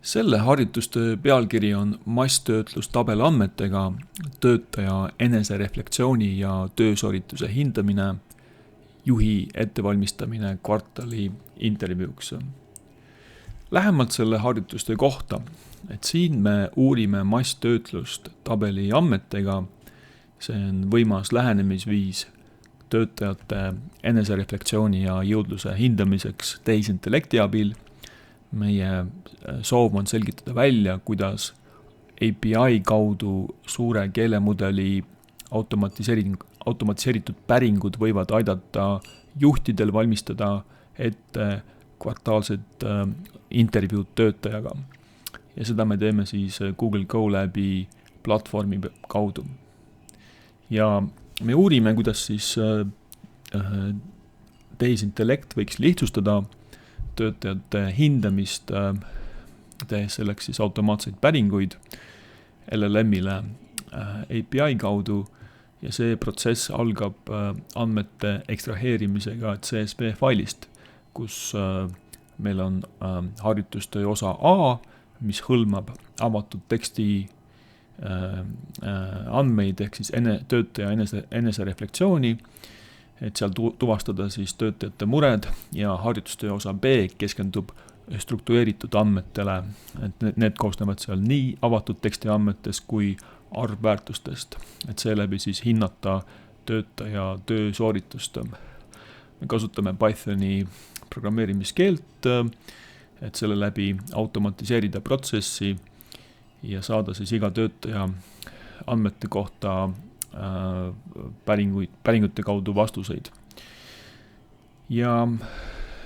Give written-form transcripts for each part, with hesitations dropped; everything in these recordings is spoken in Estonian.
Selle harjutustöö pealkiri on masstöötlus tabeliandmetega, töötaja enesereflektsiooni ja töösoorituse hindamine, juhi ettevalmistamine kvartali intervjuuks. Lähemalt selle harjutustöö kohta, et siin me uurime masstöötlust tabeliandmetega. See on võimas lähenemisviis töötajate enesereflektsiooni ja jõudluse hindamiseks tehisintellekti abil. Meie soov on selgitada välja, kuidas API kaudu suure keelemudeli automatiseeritud päringud võivad aidata juhtidel valmistada ette kvartaalset intervjuud töötajaga. Ja seda me teeme siis Google Colab'i platvormi kaudu. Ja me uurime, kuidas siis tehisintellekt võiks lihtsustada töötajate hindamist, tehes selleks siis automaatseid päringuid LLM-ile API kaudu ja see protsess algab andmete ekstraheerimisega CSV failist, kus meil on harjutustöö osa A, mis hõlmab avatud teksti andmeid ehk siis töötaja enesereflektsiooni, et seal tuvastada siis töötajate mured ja harjutustöö osa B keskendub struktureeritud andmetele, et need koosnevad seal nii avatud teksti andmetest kui arvväärtustest, et seeläbi siis hinnata töötaja töö sooritust. Me kasutame Pythoni programmeerimiskeelt, et selle läbi automatiseerida protsessi ja saada siis iga töötaja andmete kohta päringute kaudu vastuseid. Ja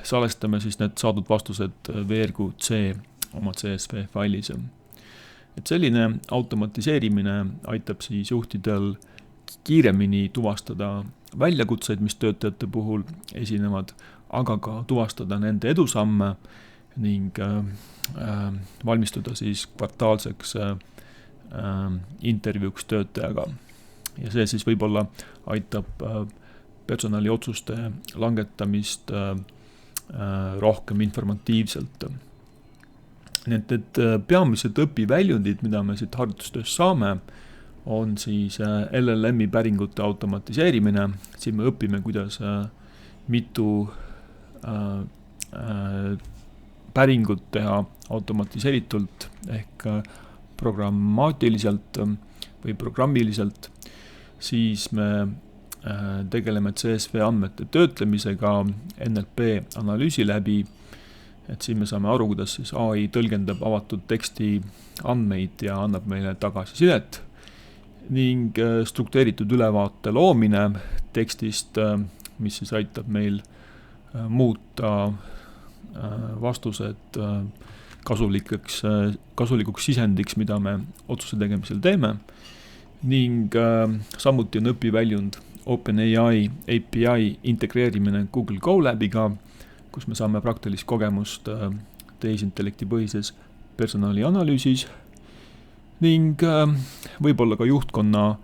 salestame siis need saadud vastused VRQC oma CSV failis. Et selline automatiseerimine aitab siis juhtidel kiiremini tuvastada väljakutseid, mis töötajate puhul esinevad, aga ka tuvastada nende edusamme ning valmistuda siis kvartaalseks intervjuuks töötajaga. Ja see siis võib-olla aitab personali otsuste langetamist rohkem informatiivselt. Need peamised õpiväljundid, mida me siit harjutustöös saame, on siis LLM-i päringute automatiseerimine. Siin me õpime, kuidas mitu päringut teha automatiseeritult ehk programmaatiliselt või programmiliselt. Siis me tegeleme CSV andmete töötlemisega NLP analüüsi läbi, et siin me saame aru, kuidas siis AI tõlgendab avatud teksti andmeid ja annab meile tagasisidet ning struktureeritud ülevaate loomine tekstist, mis siis aitab meil muuta vastused kasulikuks sisendiks, mida me otsuse tegemisel teeme. Ning samuti on õpiväljund OpenAI API integreerimine Google Colab'iga, kus me saame praktilist kogemust tehisintellekti põhises personali analüüsis ning võib-olla ka juhtkonna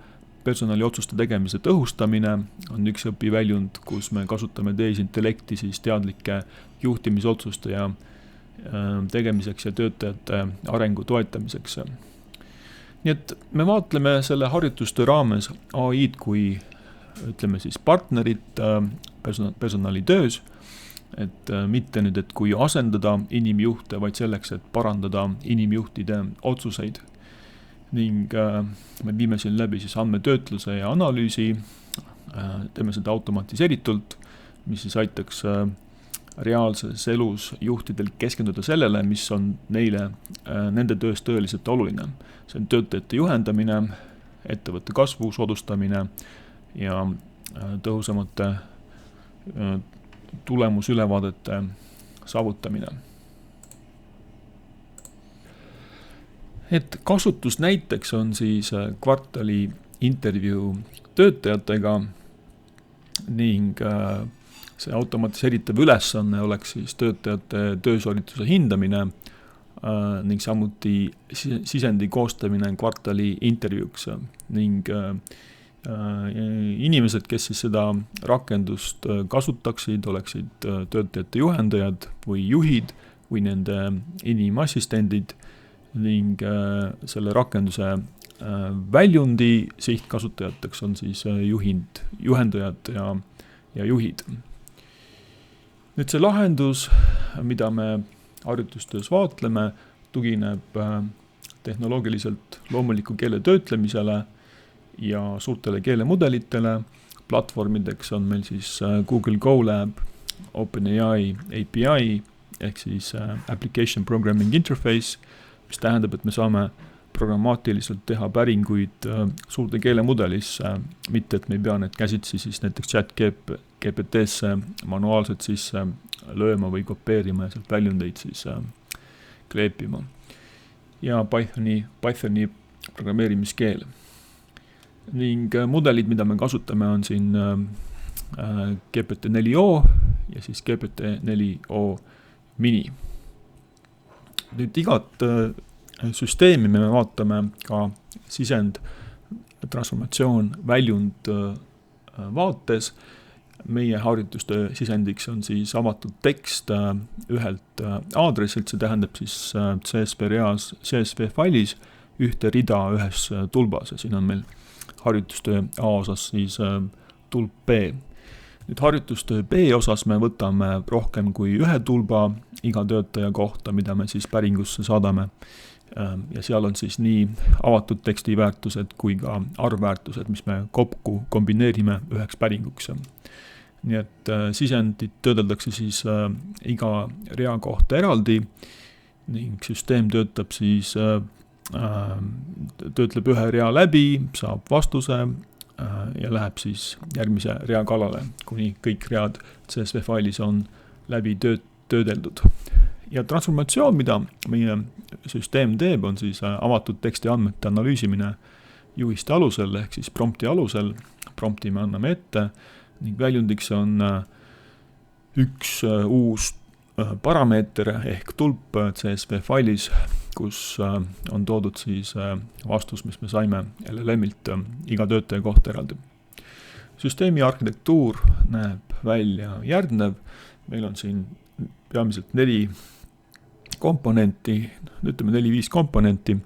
personali otsuste tegemise tõhustamine on üks õpiväljund, kus me kasutame tehisintellekti siis teadlike juhtimisotsuste ja tegemiseks ja töötajate arengu toetamiseks. Nii et me vaatleme selle harjutustöö raames AI-d kui, ütleme siis, partnerit personalitöös, et mitte nüüd, et kui asendada inimjuhte, vaid selleks, et parandada inimjuhtide otsuseid. Ning me viime siin läbi siis andmetöötluse ja analüüsi, teeme seda automatiseeritult, mis siis aitaks reaalses elus juhtidel keskenduda sellele, mis on neile nende töös tõeliselt oluline. See on töötajate juhendamine, ettevõtte kasvu soodustamine ja tõhusamate tulemusülevaadete saavutamine. Et kasutus näiteks on siis kvartali intervjuu töötajatega ning see automatiseeritav ülesanne oleks siis töötajate töösoorituse hindamine ning samuti sisendi koostamine kvartali intervjuuks ning inimesed, kes siis seda rakendust kasutaksid, oleksid töötajate juhendajad või juhid või nende inimassistendid ning selle rakenduse väljundi sihtkasutajateks on siis juhendajad ja juhid. Nüüd see lahendus, mida me harjutustöös vaatleme, tugineb tehnoloogiliselt loomuliku keele töötlemisele ja suurtele keelemudelitele. Platvormideks on meil siis Google Colab, OpenAI API ehk siis Application Programming Interface, mis tähendab, et me saame programmaatiliselt teha päringuid suurde keelemudelisse, mitte et me ei pea need käsitsi siis näiteks ChatGPT-sse manuaalselt sisse lööma või kopeerima ja sealt väljundeid siis kleepima. Ja Pythoni programmeerimiskeel. Ning mudelid, mida me kasutame, on siin GPT-4o ja siis GPT-4o mini. Nüüd igat süsteemi me vaatame ka sisend, transformatsioon, väljund vaates. Meie harjutuste sisendiks on siis avatud tekst ühelt aadressilt, see tähendab siis CSV failis ühte rida ühes tulbas ja siin on meil harjutustöö A osas siis tulp B. Nüüd harjutustöö B osas me võtame rohkem kui ühe tulba iga töötaja kohta, mida me siis päringusse saadame. Ja seal on siis nii avatud teksti väärtused kui ka arvväärtused, mis me kokku kombineerime üheks päringuks. Nii et sisendit töödeldakse siis iga rea kohta eraldi ning süsteem töötab siis, töötleb ühe rea läbi, saab vastuse ja läheb siis järgmise rea kallale, kuni kõik read CSV failis on läbi töödeldud. Ja transformatsioon, mida meie süsteem teeb, on siis avatud teksti andmete analüüsimine juhiste alusel ehk siis prompti alusel. Prompti me anname ette ning väljundiks on üks uus parameeter ehk tulp CSV failis, kus on toodud siis vastus, mis me saime LLM-ilt iga töötaja kohta eraldi. Süsteemi arhitektuur näeb välja järgnev. Meil on siin peamiselt 4 komponenti, ütleme 4-5 komponenti.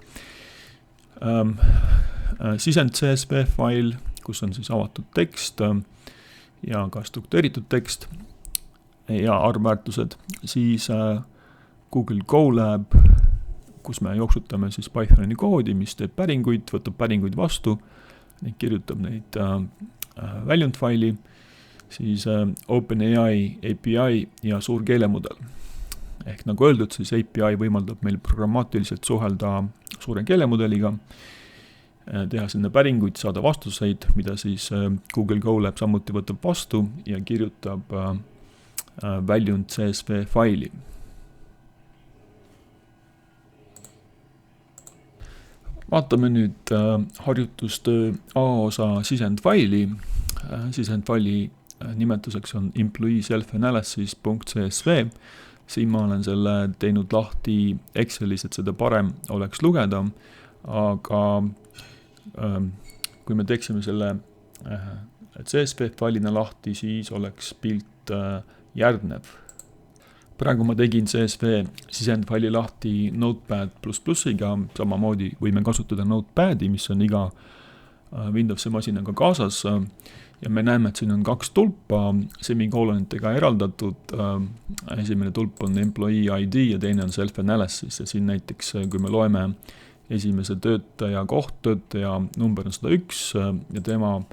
Sisend CSV fail, kus on siis avatud tekst ja ka struktureeritud tekst ja arvväärtused. Siis Google Colab, kus me jooksutame siis Pythoni koodi, mis teeb päringuid, võtab päringuid vastu ning kirjutab neid väljundfaili. Siis OpenAI API ja suur keelemudel. Ehk nagu öeldud, siis API võimaldab meil programmaatiliselt suhelda suure keelemudeliga, teha sinna päringuid, saada vastuseid, mida siis Google Colab samuti võtab vastu ja kirjutab väljund CSV faili. Vaatame nüüd harjutustöö A osa sisendfaili. Sisendfaili nimetuseks on employee self-analysis.csv. Siin ma olen selle teinud lahti Excelis, et seda parem oleks lugeda, aga kui me teeksime selle CSV failina lahti, siis oleks pilt järgnev. Praegu ma tegin CSV sisendfaili lahti Notepad++-iga, samamoodi võime kasutada Notepadi, mis on iga Windowsi masinaga kaasas. Ja me näeme, et siin on 2 tulpa semikolonitega eraldatud. Esimene tulp on employee ID ja teine on self-analysis. Ja siin näiteks, kui me loeme esimese töötaja kohttöötaja number on 101 ja tema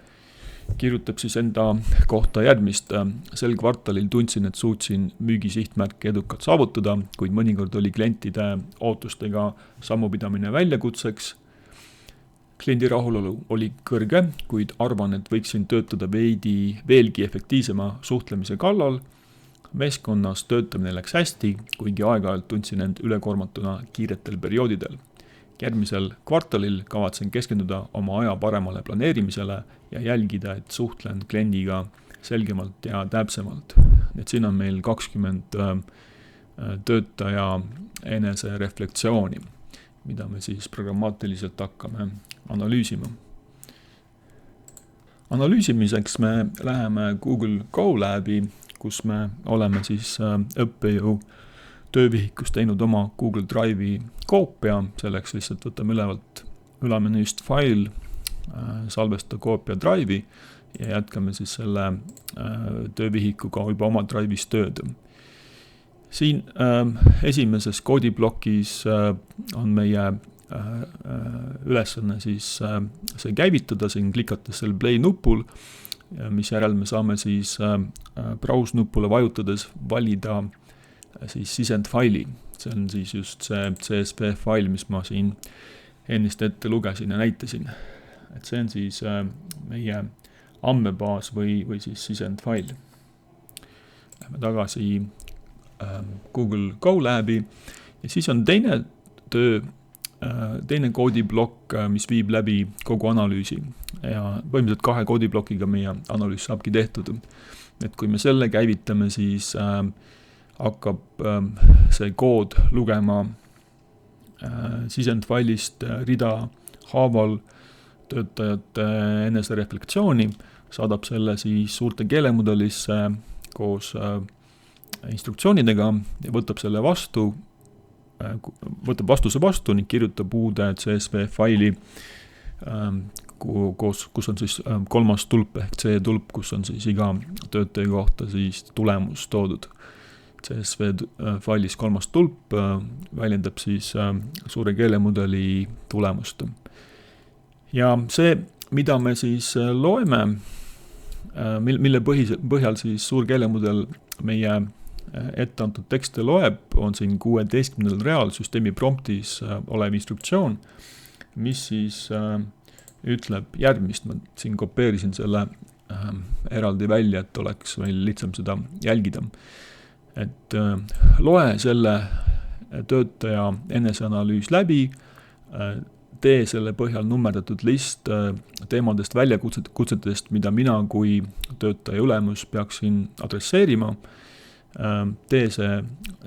kirjutab siis enda kohta järgmist. Sel kvartalil tundsin, et suutsin müügisihtmärke edukalt saavutada, kuid mõnikord oli klientide ootustega sammupidamine väljakutseks. Kliendi rahulolu oli kõrge, kuid arvan, et võiksin töötada veelgi efektiivsema suhtlemise kallal. Meeskonnas töötamine läks hästi, kuigi aeg-ajalt tundsin end ülekoormatuna kiiretel perioodidel. Järgmisel kvartalil kavatsen keskenduda oma aja paremale planeerimisele ja jälgida, et suhtlen kliendiga selgemalt ja täpsemalt. Et siin on meil 20 töötaja enese reflektsiooni, mida me siis programmaatiliselt hakkame analüüsima. Analüüsimiseks me läheme Google Colabi, kus me oleme siis õppejõu töövihikust teinud oma Google Drive'i koopia, selleks lihtsalt võtame ülevalt ülemenüüst fail, salvesta koopia Drive'i ja jätkame siis selle töövihikuga juba oma Drive'is tööd. Siin esimeses koodiplokis on meie ülesanne siis see käivitada, siin klikates selle play nupul, mis järel me saame siis browse nupule vajutades valida siis sisendfaili. See on siis just see CSV fail, mis ma siin ennist ette lugesin ja näitasin. Et see on siis meie andmebaas või siis sisendfail. Lähme tagasi Google Colab'i ja siis on teine koodiplokk, mis viib läbi kogu analüüsi ja põhimõtteliselt 2 koodiplokiga meie analüüs saabki tehtud. Et kui me selle käivitame, siis hakkab see kood lugema sisendfailist rida haaval töötajate enesereflektsiooni, saadab selle siis suurte keelemudelisse koos instruktsioonidega ja võtab selle vastu, võtab vastuse vastu ning kirjutab uude CSV faili, kus on siis 3. tulp ehk C-tulp, kus on siis iga töötaja kohta siis tulemus toodud. CSV failis 3. tulp väljendab siis suure keelemudeli tulemust. Ja see, mida me siis loeme, mille põhjal siis suur keelemudel meie ette antud tekste loeb, on siin 16. real süsteemi promptis olev instruktsioon, mis siis ütleb järgmist. Ma siin kopeerisin selle eraldi välja, et oleks meil lihtsam seda jälgida. Et loe selle töötaja eneseanalüüs läbi, tee selle põhjal nummerdatud list teemadest väljakutsetest, mida mina kui töötaja ülemus peaksin adresseerima. Tee see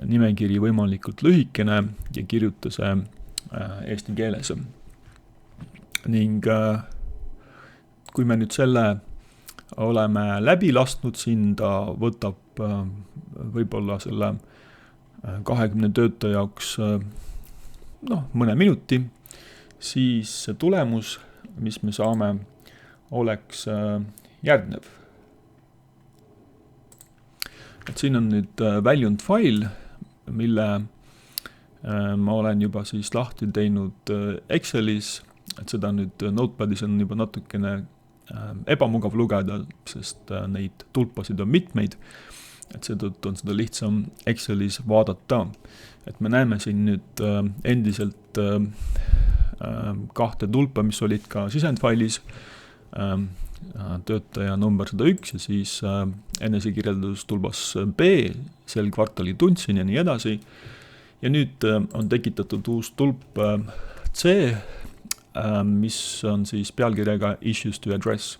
nimekiri võimalikult lühikene ja kirjuta see eesti keeles. Ning kui me nüüd selle oleme läbi lasknud, siin ta võtab võib-olla selle 20 töötaja jaoks mõne minuti, siis see tulemus, mis me saame, oleks järgnev. Et siin on nüüd väljund fail, mille ma olen juba siis lahti teinud Excelis, et seda nüüd Notepadis on juba natukene ebamugav lugeda, sest neid tulpasid on mitmeid, et seetõttu on seda lihtsam Excelis vaadata. Et me näeme siin nüüd endiselt 2 tulpa, mis olid ka sisendfailis, töötaja number 101 ja siis enesekirjeldus tulbas B, sel kvartali tundsin ja nii edasi. Ja nüüd on tekitatud uus tulp C, mis on siis pealkirjaga Issues to Address.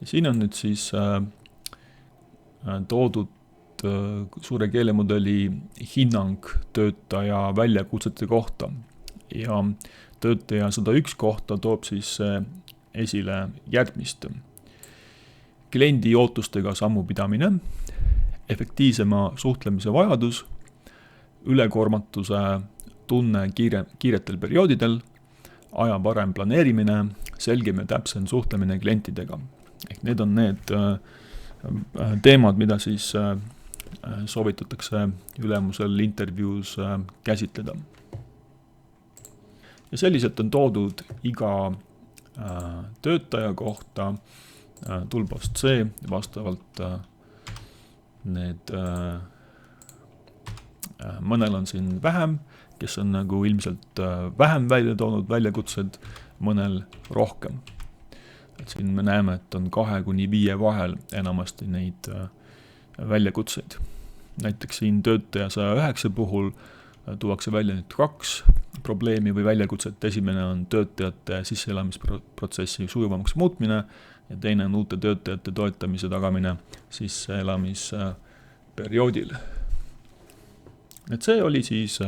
Ja siin on nüüd siis toodud suure keelemudeli hinnang töötaja väljakutsete kohta. Ja töötaja 101 kohta toob siis esile järgmist. Kliendi ootustega sammupidamine, efektiivsema suhtlemise vajadus, ülekoormatuse tunne kiiretel perioodidel, aja parem planeerimine, selgem ja täpsem suhtlemine klientidega. Ehk need on need teemad, mida siis soovitatakse ülemusel intervjuus käsitleda. Ja selliselt on toodud iga töötaja kohta tulbast C vastavalt need mõnel on siin vähem, kes on nagu ilmselt vähem välja toonud väljakutsed, mõnel rohkem. Et siin me näeme, et on 2-5 vahel enamasti neid väljakutseid. Näiteks siin töötaja 109 puhul tuuakse välja nüüd 2 probleemi või väljakutset. Esimene on töötajate sisseelamisprotsessi sujuvamaks muutmine ja teine on uute töötajate toetamise tagamine sisseelamisperioodil. Et see oli siis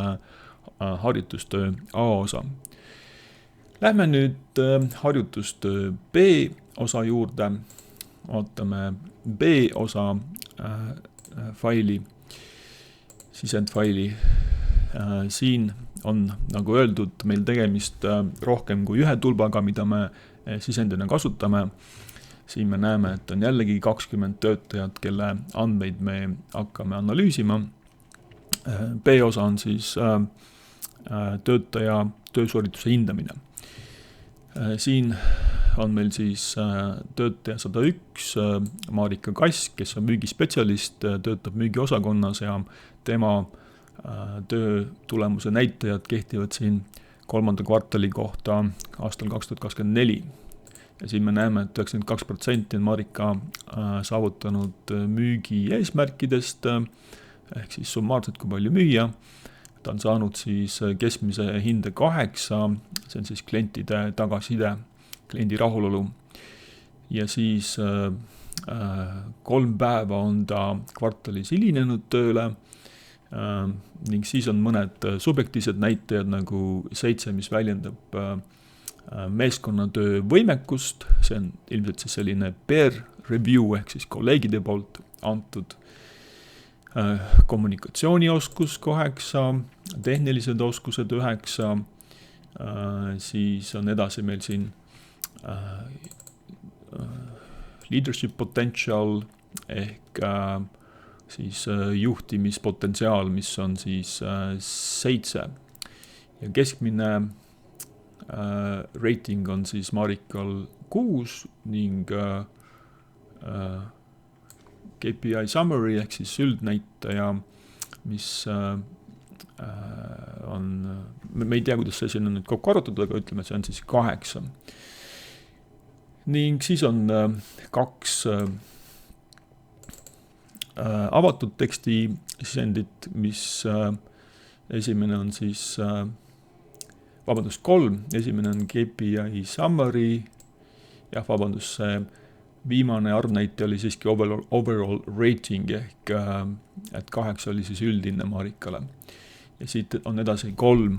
harjutustöö A osa. Lähme nüüd harjutustöö B osa juurde. Vaatame B osa faili. sisendfaili. Siin on, nagu öeldud, meil tegemist rohkem kui ühe tulbaga, mida me sisendina kasutame. Siin me näeme, et on jällegi 20 töötajat, kelle andmeid me hakkame analüüsima. B-osa on siis töötaja töösoorituse hindamine. Siin on meil siis töötaja 101, Marika Kass, kes on müügispetsialist, töötab müügiosakonnas ja tema töö tulemuse näitajad kehtivad siin 3. kvartali kohta aastal 2024. Ja siin me näeme, et 92% on Marika saavutanud müügi eesmärkidest, ehk siis summaarselt kui palju müüa. Ta on saanud siis keskmise hinde 8, see on siis klientide tagasiside, kliendi rahulolu. Ja siis 3 päeva on ta kvartalis hilinenud tööle, ning siis on mõned subjektiivsed näitajad nagu 7, mis väljendab meeskonnatöö võimekust, see on ilmselt siis selline peer review ehk siis kolleegide poolt antud, kommunikatsioonioskus 8, tehnilised oskused 9, siis on edasi meil siin leadership potential ehk siis juhtimispotentsiaal, mis on siis 7. Ja keskmine rating on siis Marikal 6 ning KPI summary ehk siis üldnäitaja, mis on, me ei tea, kuidas see siin on nüüd kokku arvutatud, aga ütleme, see on siis 8. Ning siis on 2 avatud teksti sisendit, mis esimene on siis, 3, esimene on KPI summary, see viimane arvnäitaja oli siiski overall rating ehk et 8 oli siis üldine Marikale. Ja siit on edasi 3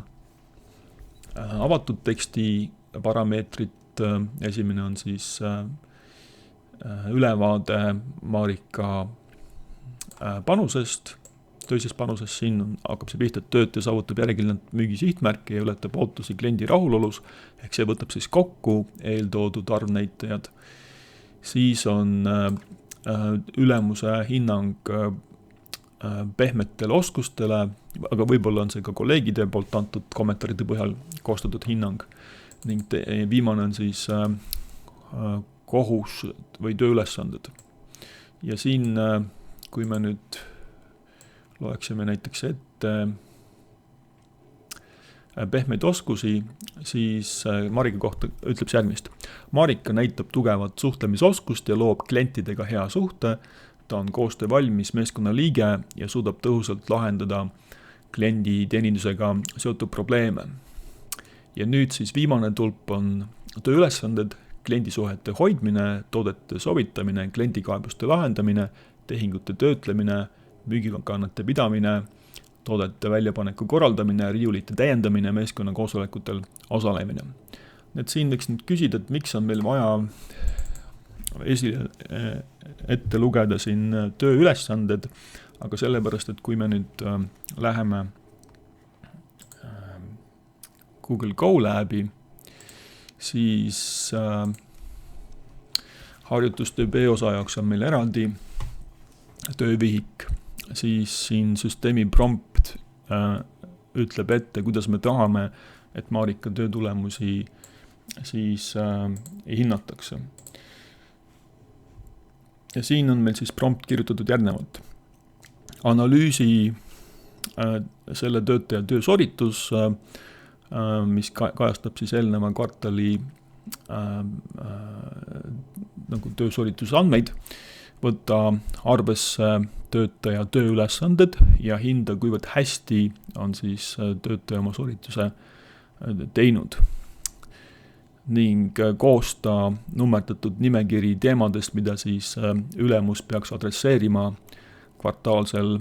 avatud teksti parameetrit, esimene on siis ülevaade Marika panusest, töisest panusest, siin hakkab see pihta, et töötaja saavutab järjekindlalt müügi sihtmärke ja ületab ootusi kliendi rahulolus, ehk see võtab siis kokku eeltoodud arvnäitajad. Siis on ülemuse hinnang pehmetele oskustele, aga võib-olla on see ka kolleegide poolt antud kommentaaride põhjal koostatud hinnang. Ning viimane on siis kohus või tööülesanded. Ja siin, kui me nüüd loeksime näiteks ette pehmeid oskusi, siis Marika kohta ütleb järgmist. Marika näitab tugevat suhtlemisoskust ja loob klientidega hea suhte. Ta on koostöö valmis meeskonna liige ja suudab tõhusalt lahendada kliendi teenindusega seotud probleeme. Ja nüüd siis viimane tulp on tööülesanded, kliendisuhete hoidmine, toodete sovitamine, kliendikaebuste lahendamine, tehingute töötlemine, müügikannete pidamine, toodete väljapaneku korraldamine, riiulite täiendamine, meeskonna koosolekutel osalemine. Need siin võiks nüüd küsida, et miks on meil vaja ette lugeda siin tööülesanded, aga sellepärast, et kui me nüüd läheme Google Colab'i, siis harjutustöö B-osa jaoks on meil eraldi töövihik, siis siin süsteemi prompt ütleb ette, kuidas me tahame, et Marika töötulemusi siis hinnatakse. Ja siin on meil siis prompt kirjutatud järgnevalt. Analüüsi selle töötaja töösoritus, mis kajastab siis eelneva kvartali nagu töösorituse andmeid, võtta arvesse töötaja tööülesanded ja hinda, kuivõrd hästi on siis töötaja oma sorituse teinud. Ning koosta nummerdatud nimekiri teemadest, mida siis ülemus peaks adresseerima kvartaalsel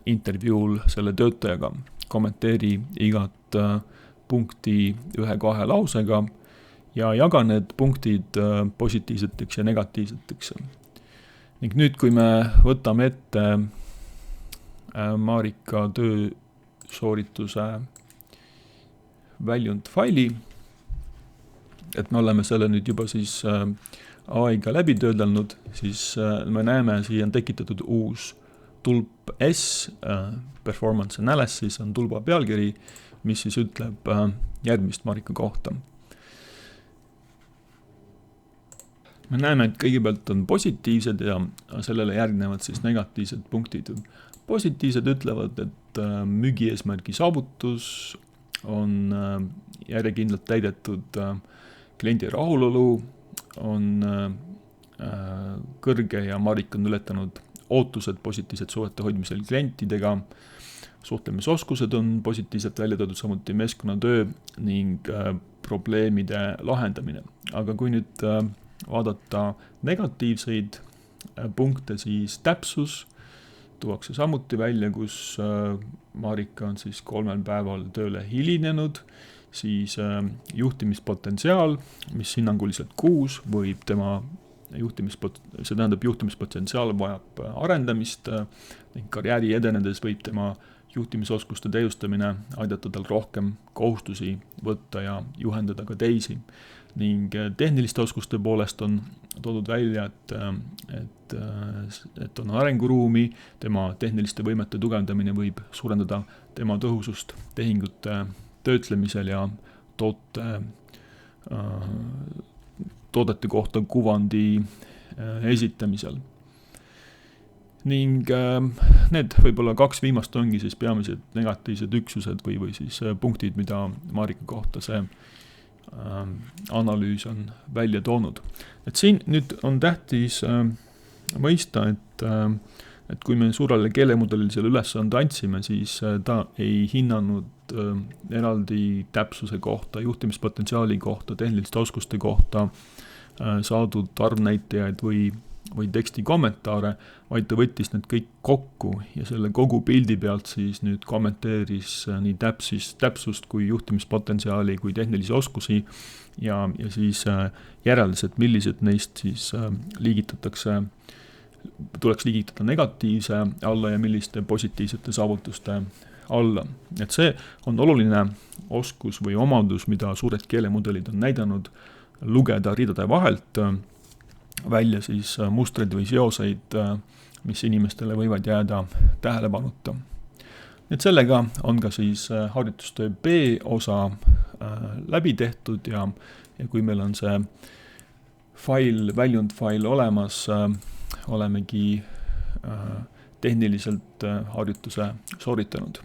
intervjuul selle töötajaga. Kommenteeri igat punkti 1-2 lausega ja jaga need punktid positiivseteks ja negatiivseteks. Ning nüüd, kui me võtame ette Marika töösoorituse väljundfaili, et me oleme selle nüüd juba siis AI-ga läbi töödelnud, siis me näeme, siia on tekitatud uus tulp S, performance analysis on tulba pealkiri, mis siis ütleb järgmist Marika kohta. Me näeme, et kõigepealt on positiivsed ja sellele järgnevad siis negatiivsed punktid. Positiivsed ütlevad, et müügieesmärgi saavutus on järjekindlalt täidetud, kliendi rahulolu on kõrge ja Marika on ületanud ootused positiivsed suhete hoidmisel klientidega, suhtlemisoskused on positiivselt välja toodud, samuti meeskonnatöö ning probleemide lahendamine. Aga kui nüüd vaadata negatiivseid punkte, siis täpsus tuuakse samuti välja, kus Marika on siis 3 päeval tööle hilinenud, siis juhtimispotentsiaal, mis hinnanguliselt 6 võib tema juhtimispotentsiaal vajab arendamist ning karjääri edenedes võib tema juhtimisoskuste täiustamine aidata tal rohkem kohustusi võtta ja juhendada ka teisi. Ning tehniliste oskuste poolest on toodud välja, et on arenguruumi, tema tehniliste võimete tugevdamine võib suurendada tema tõhusust tehingute töötlemisel ja toodete kohta kuvandi esitamisel. Ning need võib-olla 2 viimast ongi siis peamised negatiivsed üksused või siis punktid, mida Marika kohta see analüüs on välja toonud. Et siin nüüd on tähtis mõista, et kui me suurele keelemudelile selle ülesande andsime, siis ta ei hinnanud eraldi täpsuse kohta, juhtimispotentsiaali kohta, tehniliste oskuste kohta saadud arvnäitajaid või teksti kommentaare, vaid ta võttis need kõik kokku ja selle kogu pildi pealt siis nüüd kommenteeris nii täpsust kui juhtimispotentsiaali kui tehnilisi oskusi ja siis järeldas, et millised neist siis tuleks liigitada negatiivse alla ja milliste positiivsete saavutuste alla. Et see on oluline oskus või omadus, mida suured keelemudelid on näidanud, lugeda ridade vahelt välja siis mustreid või seoseid, mis inimestele võivad jääda tähelepanuta. Et sellega on ka siis harjutustöö B osa läbi tehtud ja kui meil on see väljundfail olemas, olemegi tehniliselt harjutuse sooritanud.